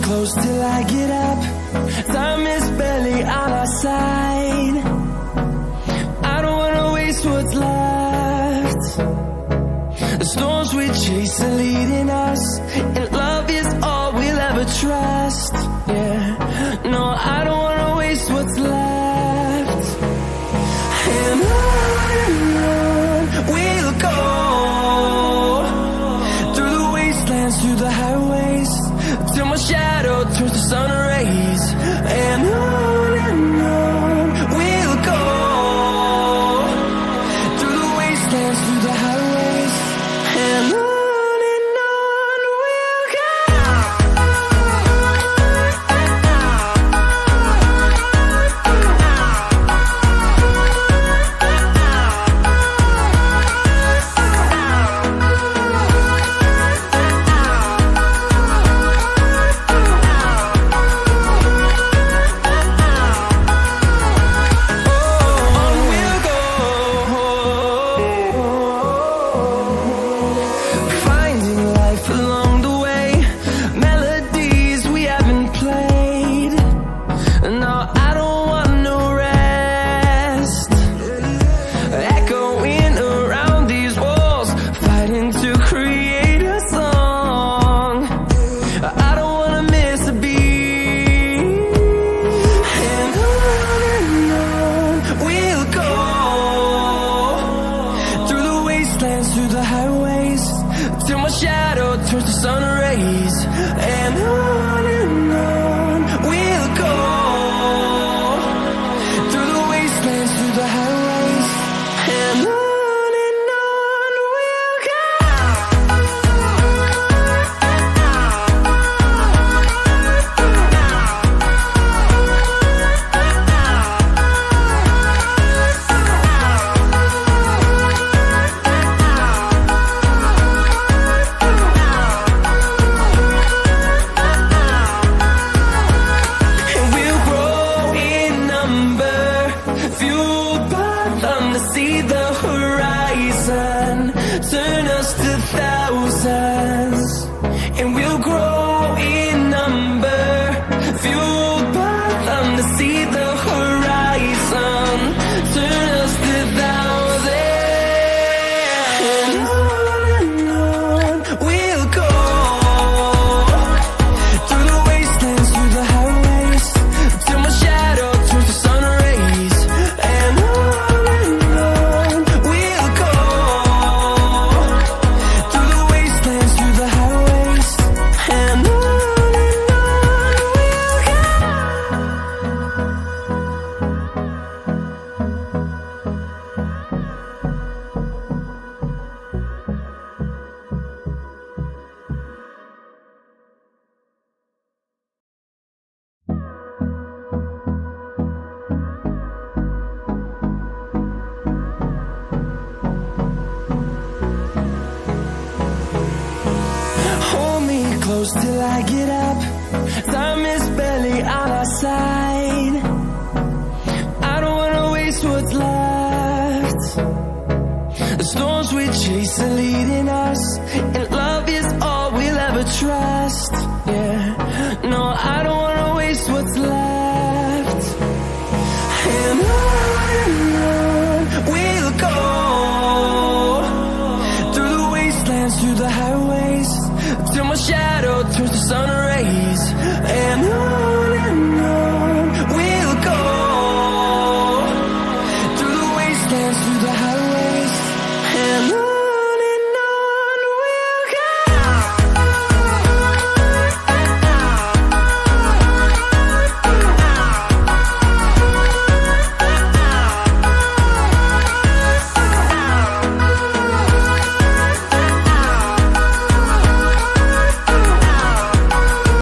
close till I get up. Time is barely on our side. I don't wanna waste what's left. The storms we chase are leading us, and love is all we'll ever trust. Yeah, no, I don't wanna waste what's left. And on we'll go, through the wastelands, through the highways, till my shadow turns to sun rays. And on we'll go, through the wastelands, through the highways, and on we'll go. Through the highways, till my shadow turns to sun rays. And on we'll go, through the wastelands, through the highways, and on we'll go. See the horizon turn us to thousands, and we'll grow in number, fueled by them. To see the horizon turn us to thousands, and on we'll go, through the wastelands, through the highways, till my shadow turns to sun rays. And close till I get up. Time is barely on our side. I don't wanna waste what's left. The storms we chase are leading us, and love is all we'll ever trust. Yeah, no, I don't wanna waste what's left. And on we'll go, through the wastelands, through the highways, till my shadow turns to sun rays. And on